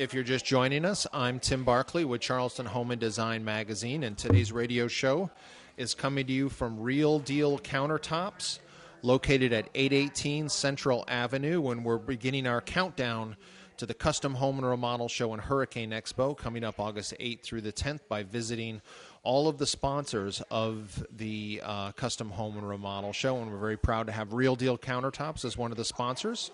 If you're just joining us, I'm Tim Barkley with Charleston Home Design magazine, and today's radio show is coming to you from Real Deal Countertops, located at 818 Central Avenue, when we're beginning our countdown to the Custom Home and Remodel Show and Hurricane Expo coming up August 8th through the 10th by visiting all of the sponsors of the Custom Home and Remodel Show, and we're very proud to have Real Deal Countertops as one of the sponsors.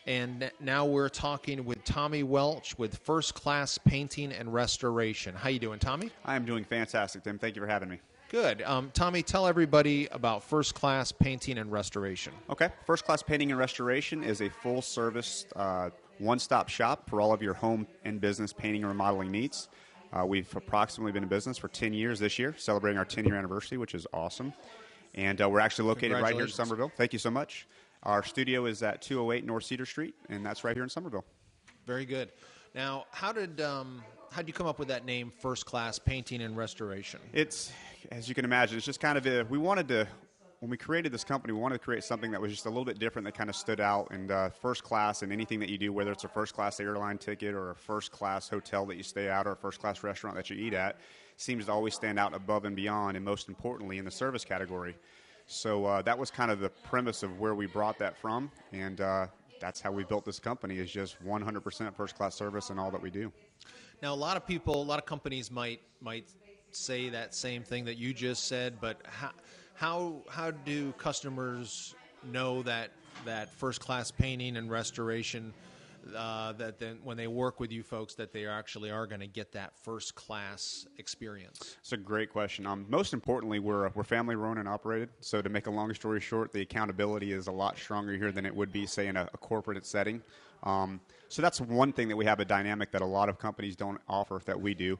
And now we're talking with Tommy Welch with First Class Painting and Restoration. How you doing, Tommy? I am doing fantastic, Tim. Thank you for having me. Good. Tommy, tell everybody about First Class Painting and Restoration. Okay. First Class Painting and Restoration is a full-service, one-stop shop for all of your home and business painting and remodeling needs. We've approximately been in business for 10 years this year, celebrating our 10-year anniversary, which is awesome. And we're actually located right here in Somerville. Thank you so much. Our studio is at 208 North Cedar Street, and that's right here in Somerville. Very good. Now, how did you come up with that name, First Class Painting and Restoration? It's, as you can imagine, it's just kind of when we created this company, we wanted to create something that was just a little bit different, that kind of stood out. And first class in anything that you do, whether it's a first class airline ticket or a first class hotel that you stay at or a first class restaurant that you eat at, seems to always stand out above and beyond, and most importantly in the service category. So that was kind of the premise of where we brought that from, and that's how we built this company, is just 100% first-class service in all that we do. Now, a lot of companies might say that same thing that you just said, but how do customers know that first-class painting and restoration, that then when they work with you folks, that they actually are going to get that first-class experience? It's a great question. Most importantly, we're family-run and operated, so to make a long story short, the accountability is a lot stronger here than it would be, say, in a corporate setting. So that's one thing that we have, a dynamic that a lot of companies don't offer that we do.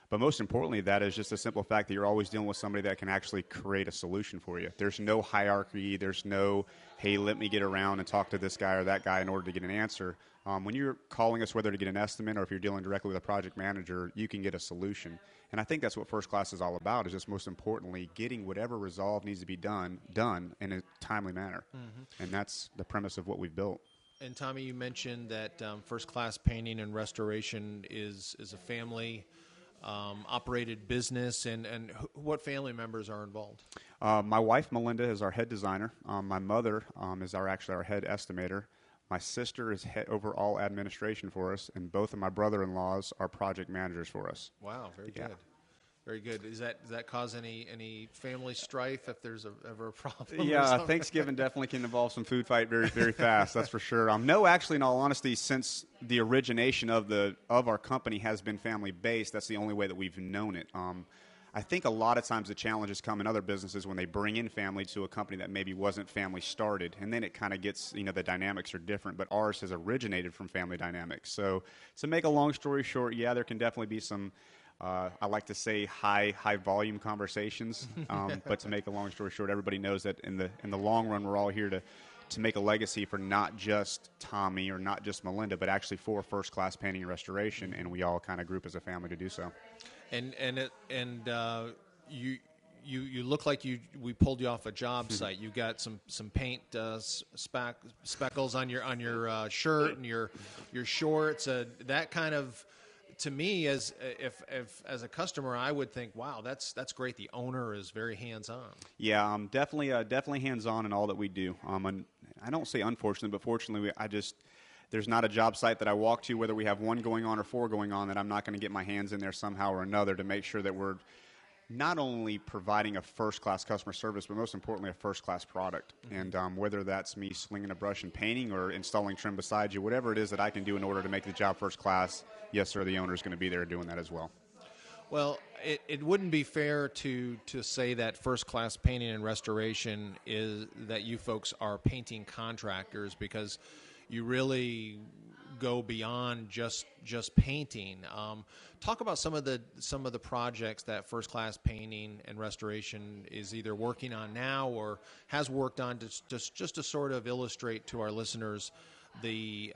But most importantly, that is just the simple fact that you're always dealing with somebody that can actually create a solution for you. There's no hierarchy. There's no, hey, let me get around and talk to this guy or that guy in order to get an answer. When you're calling us, whether to get an estimate or if you're dealing directly with a project manager, you can get a solution. And I think that's what First Class is all about, is just most importantly getting whatever resolve needs to be done in a timely manner. Mm-hmm. And that's the premise of what we've built. And Tommy, you mentioned that First Class Painting and Restoration is a family operated business, and what family members are involved? My wife, Melinda, is our head designer. My mother is our head estimator. My sister is head over all administration for us, and both of my brother-in-laws are project managers for us. Wow, very good. Very good. Does that cause any family strife if there's ever a problem? Yeah, Thanksgiving definitely can involve some food fight very, very fast. That's for sure. No, actually, in all honesty, since the origination of our company has been family based, that's the only way that we've known it. I think a lot of times the challenges come in other businesses when they bring in family to a company that maybe wasn't family started, and then it kind of gets, the dynamics are different, but ours has originated from family dynamics. So to make a long story short, yeah, there can definitely be some, I like to say, high volume conversations, but to make a long story short, everybody knows that in the long run, we're all here to make a legacy for not just Tommy or not just Melinda, but actually for First Class Painting and Restoration, and we all kind of group as a family to do so. You look like we pulled you off a job site. You got some paint speckles on your shirt and your shorts. That kind of, to me, as a customer, I would think, wow, that's great. The owner is very hands-on. Yeah, definitely hands-on in all that we do. And I don't say unfortunately, but fortunately, there's not a job site that I walk to, whether we have one going on or four going on, that I'm not going to get my hands in there somehow or another to make sure that we're not only providing a first-class customer service, but most importantly, a first-class product. Mm-hmm. And whether that's me slinging a brush and painting or installing trim beside you, whatever it is that I can do in order to make the job first class, yes, sir, the owner is going to be there doing that as well. Well, it wouldn't be fair to say that First Class Painting and Restoration is that you folks are painting contractors, because you really go beyond just painting. Talk about some of the projects that First Class Painting and Restoration is either working on now or has worked on, just to sort of illustrate to our listeners the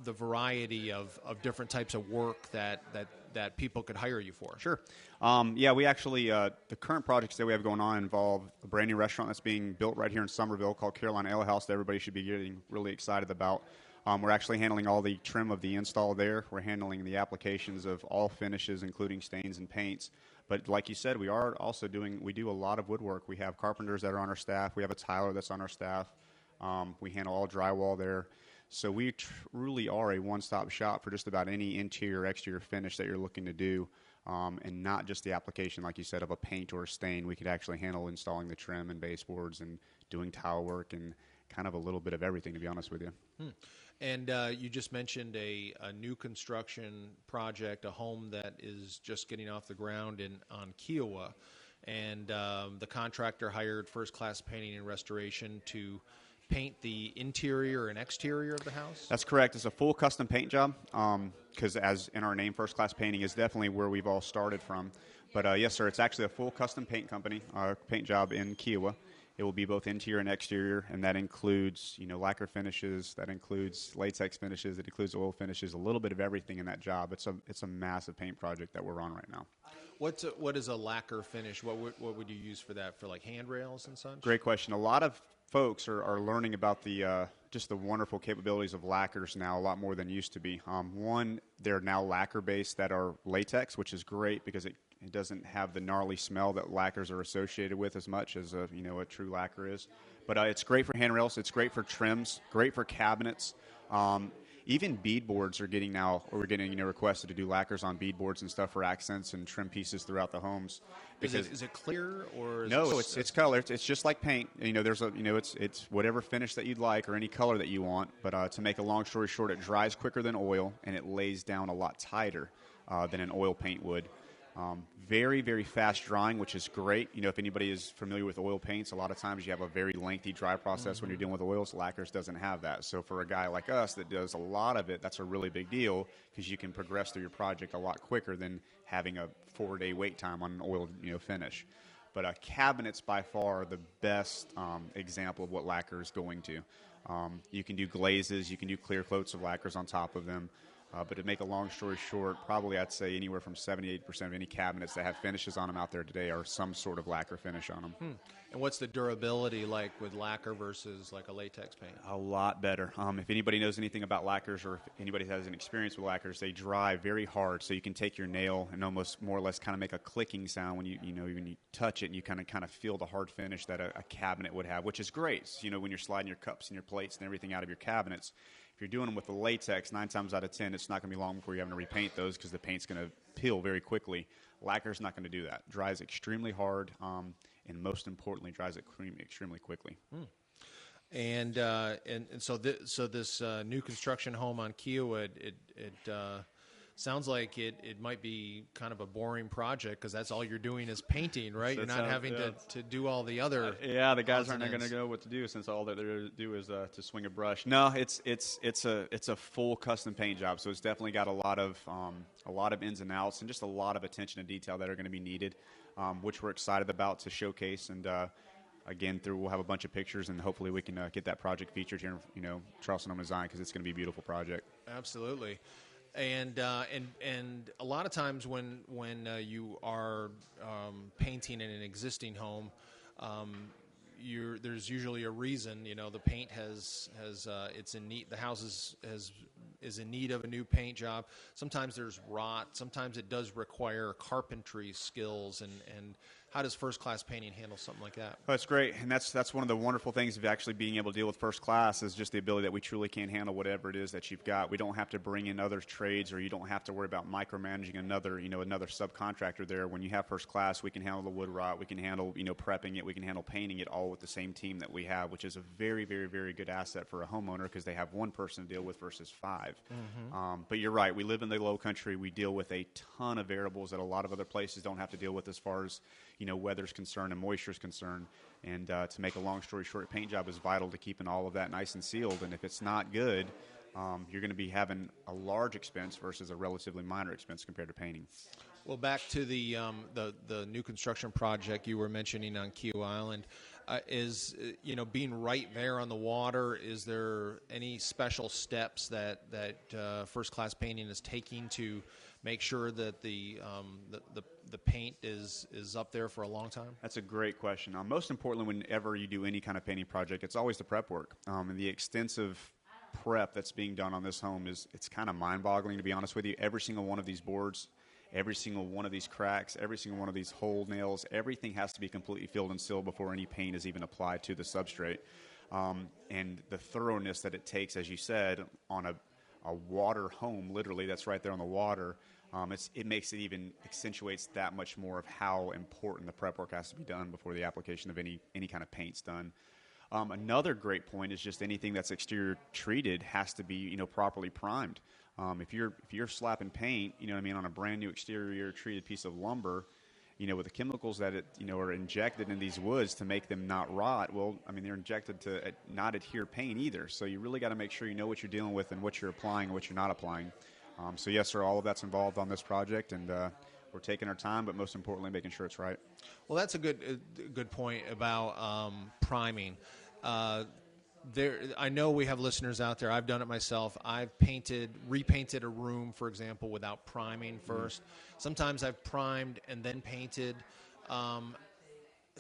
variety of different types of work that people could hire you for. Sure. Yeah, we actually, the current projects that we have going on involve a brand new restaurant that's being built right here in Somerville called Carolina Ale House that everybody should be getting really excited about. We're actually handling all the trim of the install there. We're handling the applications of all finishes, including stains and paints. But like you said, we do a lot of woodwork. We have carpenters that are on our staff. We have a tiler that's on our staff. We handle all drywall there. So we truly are a one-stop shop for just about any interior, exterior finish that you're looking to do, and not just the application, like you said, of a paint or a stain. We could actually handle installing the trim and baseboards and doing tile work and kind of a little bit of everything, to be honest with you. And you just mentioned a new construction project, a home that is just getting off the ground on Kiowa. And the contractor hired First Class Painting and Restoration to paint the interior and exterior of the house? That's correct. It's a full custom paint job because as in our name, First Class Painting is definitely where we've all started from. But yes, sir, it's actually a full custom paint company, paint job in Kiowa. It will be both interior and exterior, and that includes, lacquer finishes, that includes latex finishes, it includes oil finishes, a little bit of everything in that job. It's a massive paint project that we're on right now. What is a lacquer finish? What would you use for that? For like handrails and such? Great question. A lot of folks are learning about just the wonderful capabilities of lacquers now, a lot more than used to be. One, they're now lacquer based that are latex, which is great because it doesn't have the gnarly smell that lacquers are associated with as much as a true lacquer is. But it's great for handrails. It's great for trims. Great for cabinets. Even beadboards are getting requested to do lacquers on beadboards and stuff for accents and trim pieces throughout the homes. Is it clear or it's colored. It's just like paint. It's whatever finish that you'd like or any color that you want. But to make a long story short, it dries quicker than oil and it lays down a lot tighter than an oil paint would. Very, very fast drying, which is great. If anybody is familiar with oil paints, a lot of times you have a very lengthy dry process when you're dealing with oils. Lacquers doesn't have that. So for a guy like us that does a lot of it, that's a really big deal because you can progress through your project a lot quicker than having a 4-day wait time on an oil finish. But cabinets by far the best example of what lacquer is going to. You can do glazes, you can do clear coats of lacquers on top of them. But to make a long story short, probably I'd say anywhere from 70-80% of any cabinets that have finishes on them out there today are some sort of lacquer finish on them. And what's the durability like with lacquer versus like a latex paint? A lot better. If anybody knows anything about lacquers or if anybody has an experience with lacquers, they dry very hard. So you can take your nail and almost more or less kind of make a clicking sound when when you touch it, and you kind of feel the hard finish that a cabinet would have, which is great. So, when you're sliding your cups and your plates and everything out of your cabinets. If you're doing them with the latex, 9 times out of 10, it's not going to be long before you're having to repaint those because the paint's going to peel very quickly. Lacquer's not going to do that. Dries extremely hard, and most importantly, dries extremely quickly. And so this new construction home on Kiowa, it sounds like it might be kind of a boring project because that's all you're doing is painting, right? You're not having to do all the other. The guys aren't going to know what to do since all that they're going to do is to swing a brush. No, it's a full custom paint job, so it's definitely got a lot of ins and outs and just a lot of attention to detail that are going to be needed, which we're excited about to showcase. And again, we'll have a bunch of pictures, and hopefully we can get that project featured here in Charleston Home Design because it's going to be a beautiful project. Absolutely. And a lot of times when you are painting in an existing home, there's usually a reason. The paint it's in need. The house is in need of a new paint job. Sometimes there's rot. Sometimes it does require carpentry skills. And how does First Class Painting handle something like that? Oh, that's great, and that's one of the wonderful things of actually being able to deal with First Class is just the ability that we truly can handle whatever it is that you've got. We don't have to bring in other trades, or you don't have to worry about micromanaging another subcontractor there. When you have First Class, we can handle the wood rot, we can handle prepping it, we can handle painting it all with the same team that we have, which is a very, very, very good asset for a homeowner because they have one person to deal with versus 5. But you're right, we live in the low country. We deal with a ton of variables that a lot of other places don't have to deal with as far as weather's concerned and moisture's concerned. And to make a long story short, paint job is vital to keeping all of that nice and sealed. And if it's not good, you're going to be having a large expense versus a relatively minor expense compared to painting. Well, back to the new construction project you were mentioning on Kiowa Island, is being right there on the water. Is there any special steps that First Class Painting is taking to make sure that the paint is up there for a long time? That's a great question. Most importantly, whenever you do any kind of painting project, it's always the prep work and the extensive prep that's being done on this home it's kind of mind-boggling, to be honest with you. Every single one of these boards, every single one of these cracks, every single one of these hole nails, everything has to be completely filled and sealed before any paint is even applied to the substrate. And the thoroughness that it takes, as you said, on a water home, literally, that's right there on the water, it makes it even accentuates that much more of how important the prep work has to be done before the application of any kind of paint's done. Another great point is just anything that's exterior treated has to be, properly primed. If you're slapping paint, on a brand new exterior treated piece of lumber, with the chemicals that are injected in these woods to make them not rot, they're injected to not adhere paint either. So you really got to make sure you know what you're dealing with and what you're applying and what you're not applying. So yes, sir, all of that's involved on this project, and we're taking our time, but most importantly, making sure it's right. Well, that's a good point about priming. I know we have listeners out there. I've done it myself. I've repainted a room, for example, without priming first. Sometimes I've primed and then painted.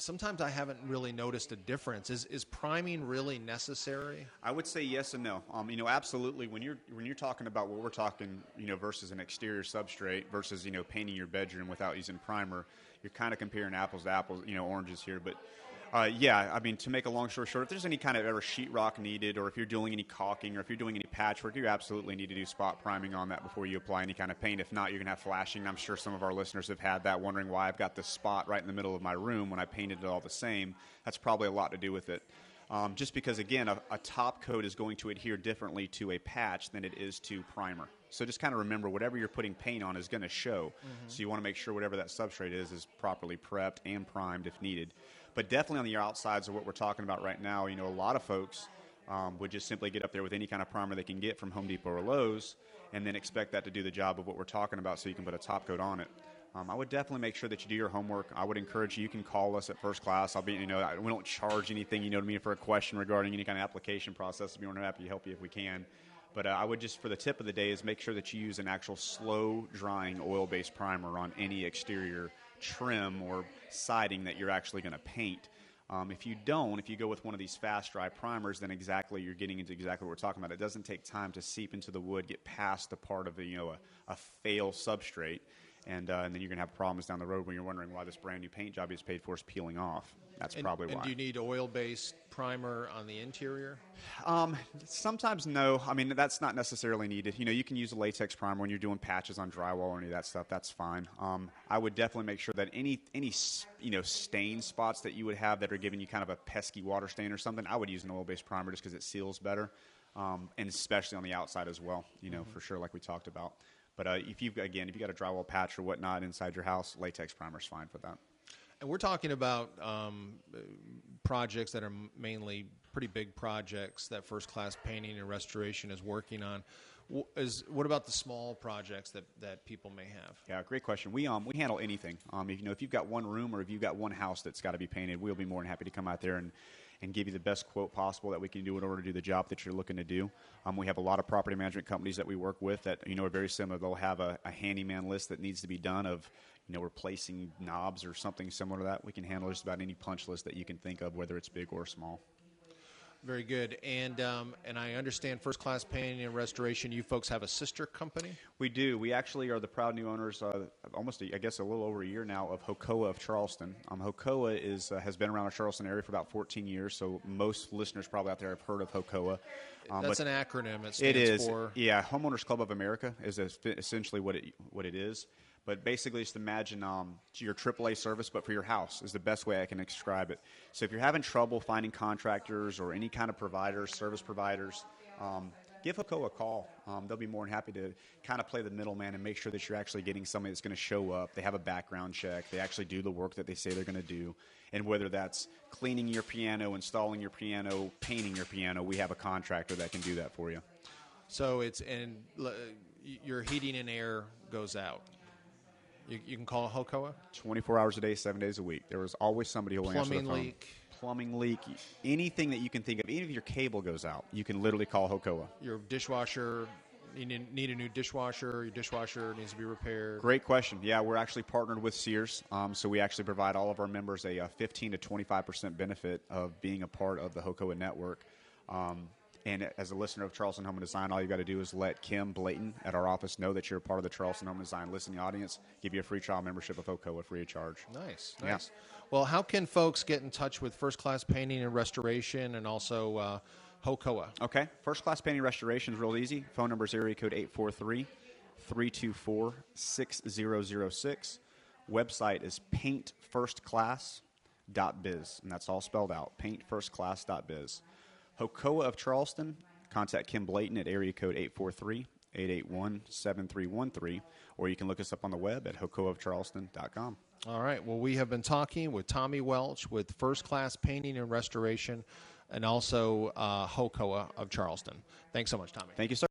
Sometimes I haven't really noticed a difference. Is priming really necessary? I would say yes and no. Absolutely. When you're talking about what we're talking, versus an exterior substrate versus painting your bedroom without using primer, you're kind of comparing apples to apples, oranges here. But to make a long story short, if there's any kind of ever sheetrock needed, or if you're doing any caulking, or if you're doing any patchwork, you absolutely need to do spot priming on that before you apply any kind of paint. If not, you're going to have flashing. I'm sure some of our listeners have had that, wondering why I've got this spot right in the middle of my room when I painted it all the same. That's probably a lot to do with it. Just because, again, a top coat is going to adhere differently to a patch than it is to primer. So just kind of remember, whatever you're putting paint on is going to show. Mm-hmm. So you want to make sure whatever that substrate is properly prepped and primed if needed. But definitely on the outsides of what we're talking about right now, a lot of folks would just simply get up there with any kind of primer they can get from Home Depot or Lowe's and then expect that to do the job of what we're talking about so you can put a top coat on it. I would definitely make sure that you do your homework. I would encourage you can call us at First Class. We don't charge anything, for a question regarding any kind of application process. We'd be more than happy to help you if we can. But I would just, for the tip of the day, is make sure that you use an actual slow-drying oil-based primer on any exterior trim or siding that you're actually going to paint. If you go with one of these fast-dry primers, then you're getting into exactly what we're talking about. It doesn't take time to seep into the wood, get past the part of a fail substrate. And then you're going to have problems down the road when you're wondering why this brand new paint job you just paid for is peeling off. That's probably why. And do you need oil-based primer on the interior? Sometimes no. That's not necessarily needed. You can use a latex primer when you're doing patches on drywall or any of that stuff. That's fine. I would definitely make sure that any stain spots that you would have that are giving you kind of a pesky water stain or something, I would use an oil-based primer just because it seals better, and especially on the outside as well. For sure, like we talked about. But if you've got a drywall patch or whatnot inside your house, latex primer is fine for that. And we're talking about projects that are mainly pretty big projects that First Class Painting and Restoration is working on. What about the small projects that people may have? Yeah, great question. We handle anything. If you've got one room or if you've got one house that's got to be painted, we'll be more than happy to come out there and give you the best quote possible that we can do in order to do the job that you're looking to do. We have a lot of property management companies that we work with that are very similar. They'll have a handyman list that needs to be done of replacing knobs or something similar to that. We can handle just about any punch list that you can think of, whether it's big or small. Very good. And I understand First Class Painting and Restoration, you folks have a sister company? We do. We actually are the proud new owners, almost, a little over a year now, of Hocoa of Charleston. Hocoa has been around the Charleston area for about 14 years, so most listeners probably out there have heard of Hocoa. That's an acronym. It stands for? Yeah, Homeowners Club of America is essentially what it is. But basically, just imagine your AAA service, but for your house is the best way I can describe it. So if you're having trouble finding contractors or any kind of providers, service providers, give Hocoa a call. They'll be more than happy to kind of play the middleman and make sure that you're actually getting somebody that's going to show up. They have a background check. They actually do the work that they say they're going to do. And whether that's cleaning your piano, installing your piano, painting your piano, we have a contractor that can do that for you. So your heating and air goes out. You can call Hocoa? 24 hours a day, 7 days a week. There is always somebody who will answer the phone. Plumbing leak, anything that you can think of. Even if your cable goes out, you can literally call Hocoa. Your dishwasher, you need a new dishwasher. Your dishwasher needs to be repaired. Great question. Yeah, we're actually partnered with Sears, so we actually provide all of our members a 15 to 25% benefit of being a part of the Hocoa network. And as a listener of Charleston Home Design, all you got to do is let Kim Blayton at our office know that you're a part of the Charleston Home Design listening audience. Give you a free trial membership of HOCOA free of charge. Nice. Yeah. Well, how can folks get in touch with First Class Painting and Restoration and also HOCOA? Okay. First Class Painting Restoration is real easy. Phone number is area code 843-324-6006. Website is paintfirstclass.biz, and that's all spelled out, paintfirstclass.biz. HOCOA of Charleston, contact Kim Blayton at area code 843-881-7313, or you can look us up on the web at hocoaofcharleston.com. All right. Well, we have been talking with Tommy Welch with First Class Painting and Restoration and also HOCOA of Charleston. Thanks so much, Tommy. Thank you, sir.